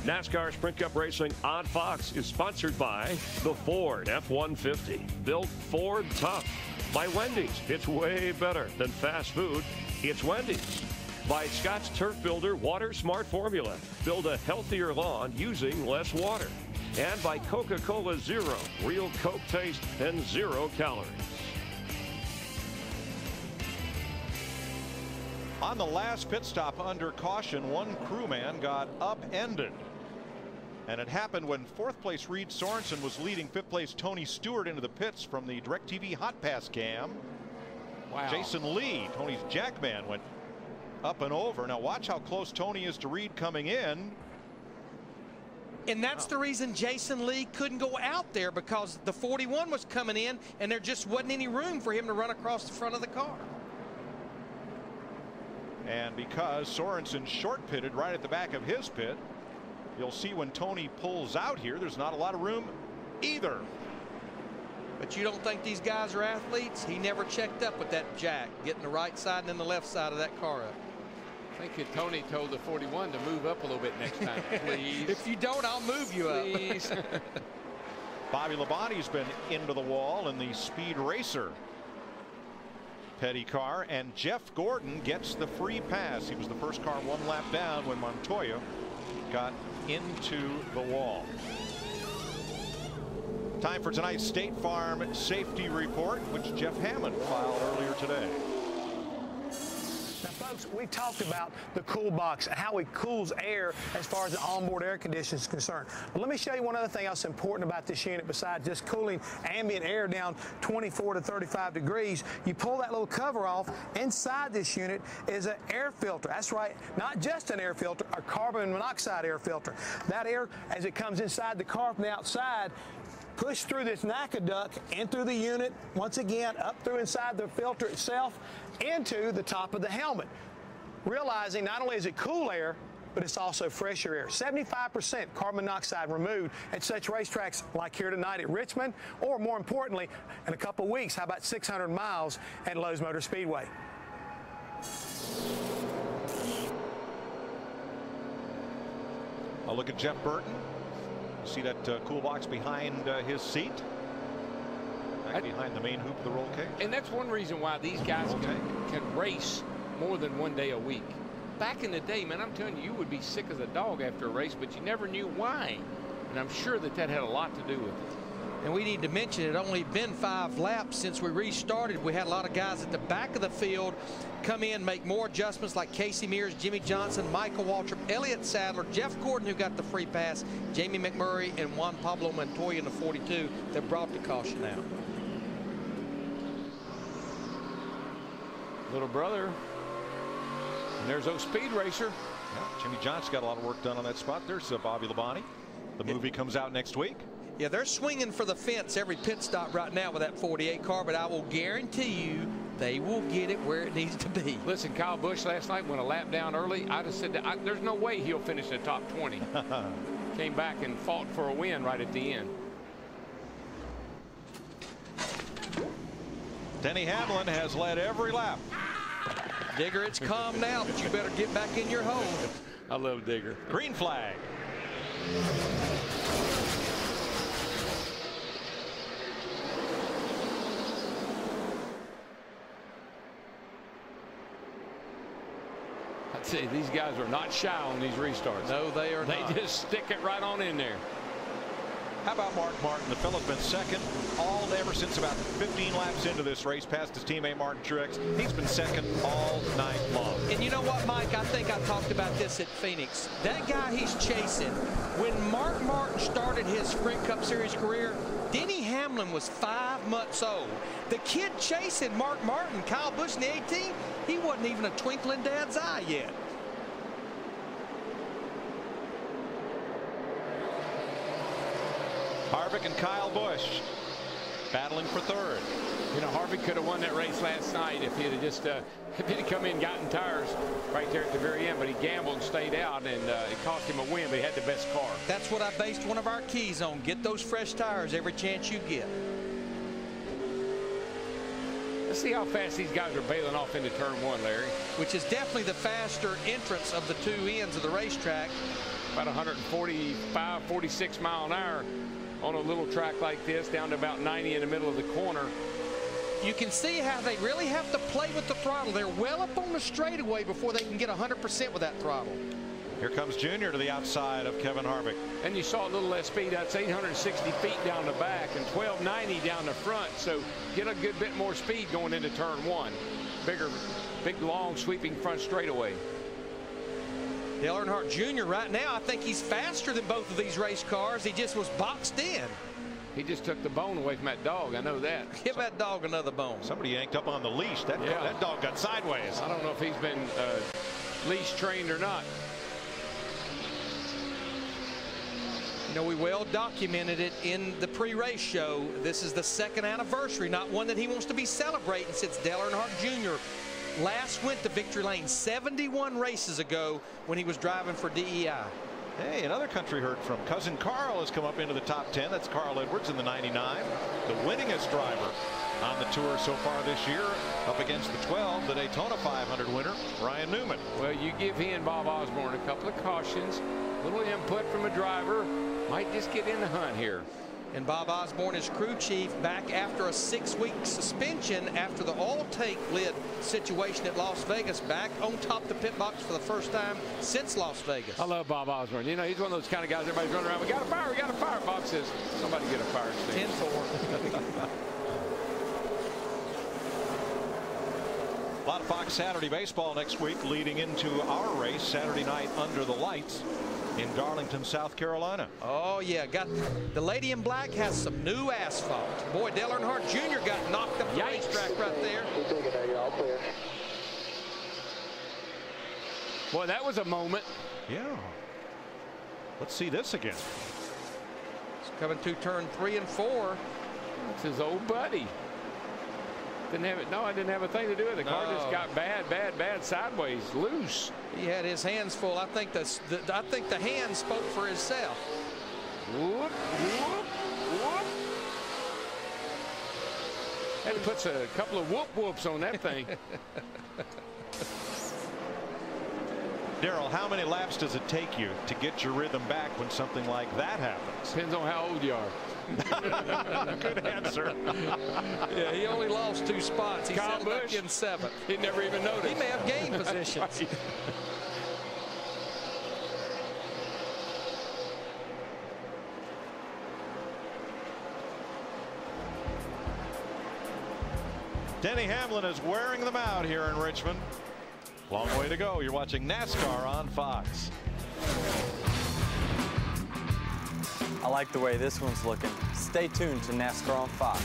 NASCAR Sprint Cup Racing on Fox is sponsored by the Ford F-150. Built Ford tough. By Wendy's. It's way better than fast food. It's Wendy's. By Scott's Turf Builder Water Smart Formula. Build a healthier lawn using less water. And by Coca-Cola Zero. Real Coke taste and 0 calories. On the last pit stop under caution, one crewman got upended. And it happened when fourth place Reed Sorensen was leading fifth place Tony Stewart into the pits from the DirecTV Hot Pass cam. Wow. Jason Lee, Tony's jackman, went up and over. Now watch how close Tony is to Reed coming in. And that's the reason Jason Lee couldn't go out there, because the 41 was coming in and there just wasn't any room for him to run across the front of the car. And because Sorensen short pitted right at the back of his pit, you'll see when Tony pulls out here, there's not a lot of room either. But you don't think these guys are athletes? He never checked up with that jack, getting the right side and then the left side of that car up. I think Tony told the 41 to move up a little bit next time, please. If you don't, I'll move you please. up. Bobby Labonte's been into the wall in the Speed Racer Petty car, and Jeff Gordon gets the free pass. He was the first car one lap down when Montoya got into the wall. Time for tonight's State Farm safety report, which Jeff Hammond filed earlier today. Now, folks, we talked about the cool box and how it cools air as far as the onboard air conditioning is concerned. But let me show you one other thing else important about this unit besides just cooling ambient air down 24 to 35 degrees. You pull that little cover off. Inside this unit is an air filter. That's right, not just an air filter, a carbon monoxide air filter. That air, as it comes inside the car from the outside, push through this NACA duct in through the unit, once again up through inside the filter itself into the top of the helmet. Realizing not only is it cool air, but it's also fresher air. 75% carbon monoxide removed at such racetracks like here tonight at Richmond, or more importantly, in a couple of weeks, how about 600 miles at Lowe's Motor Speedway. I'll look at Jeff Burton. See that cool box behind his seat, back behind the main hoop of the roll cage. And that's one reason why these guys can race more than one day a week. Back in the day, man, I'm telling you, you would be sick as a dog after a race, but you never knew why. And I'm sure that that had a lot to do with it. And we need to mention it only been 5 laps since we restarted. We had a lot of guys at the back of the field come in, make more adjustments, like Casey Mears, Jimmy Johnson, Michael Waltrip, Elliott Sadler, Jeff Gordon, who got the free pass, Jamie McMurray, and Juan Pablo Montoya in the 42 that brought the caution out. Little brother. And there's those Speed Racer. Yeah, Jimmy Johnson got a lot of work done on that spot. There's Bobby Labonte. The movie comes out next week. Yeah, they're swinging for the fence every pit stop right now with that 48 car, but I will guarantee you they will get it where it needs to be. Listen, Kyle Busch last night went a lap down early. I just said that there's no way he'll finish the top 20. Came back and fought for a win right at the end. Denny Hamlin has led every lap. Digger, it's calm now, but you better get back in your hole. I love Digger. Green flag. I'd say these guys are not shy on these restarts. No, they are not. They just stick it right on in there. How about Mark Martin? The fellow's been second ever since about 15 laps into this race, past his teammate Martin Truex. He's been second all night long. And you know what, Mike? I think I talked about this at Phoenix. That guy he's chasing, when Mark Martin started his Sprint Cup Series career, Denny Hamlin was 5 months old. The kid chasing Mark Martin, Kyle Busch in the 18, he wasn't even a twinkle in Dad's eye yet. Harvick and Kyle Busch battling for third. You know, Harvick could have won that race last night if he had just if he'd come in and gotten tires right there at the very end, but he gambled and stayed out, and it cost him a win, but he had the best car. That's what I based one of our keys on. Get those fresh tires every chance you get. Let's see how fast these guys are bailing off into turn 1, Larry. Which is definitely the faster entrance of the 2 ends of the racetrack. about 145, 46 mile an hour on a little track like this, down to about 90 in the middle of the corner. You can see how they really have to play with the throttle. They're well up on the straightaway before they can get 100% with that throttle. Here comes Junior to the outside of Kevin Harvick. And you saw a little less speed. That's 860 feet down the back and 1290 down the front. So get a good bit more speed going into turn one. Big, long, sweeping front straightaway. Dale Earnhardt Jr. right now, I think he's faster than both of these race cars. He just was boxed in. He just took the bone away from that dog. I know that. Give that dog another bone. Somebody yanked up on the leash. That dog got sideways. I don't know if he's been leash trained or not. You know, we well documented it in the pre-race show. This is the second anniversary, not one that he wants to be celebrating since Dale Earnhardt Jr. last went to victory lane 71 races ago when he was driving for DEI. Hey, another country heard from. Cousin Carl has come up into the top 10. That's Carl Edwards in the 99. The winningest driver on the tour so far this year, up against the 12, the Daytona 500 winner, Ryan Newman. Well, you give he and Bob Osborne a couple of cautions, little input from a driver, might just get in the hunt here. And Bob Osborne is crew chief back after a 6-week suspension after the oil tank lid situation at Las Vegas, back on top of the pit box for the first time since Las Vegas. I love Bob Osborne. You know, he's one of those kind of guys everybody's running around. We got a fire, we got a fire. Bob says, somebody get a fire extinguisher. 10-4. A lot of Fox Saturday baseball next week leading into our race Saturday night under the lights in Darlington, South Carolina. Oh, yeah. Got the lady in black has some new asphalt. Boy, Dale Earnhardt Jr. got knocked up the racetrack right there. Boy, that was a moment. Yeah. Let's see this again. It's coming to turn 3 and 4. It's his old buddy. Didn't have it. No, I didn't have a thing to do with it. The car just got bad sideways, loose. He had his hands full. I think the hand spoke for itself. Whoop, whoop, whoop. Had to put a couple of whoop-whoops on that thing. Darrell, how many laps does it take you to get your rhythm back when something like that happens? Depends on how old you are. Good answer. Yeah, he only lost 2 spots. He settled back in 7th. He never even noticed. He may have gained positions. Right. Denny Hamlin is wearing them out here in Richmond. Long way to go. You're watching NASCAR on Fox. I like the way this one's looking. Stay tuned to NASCAR on Fox.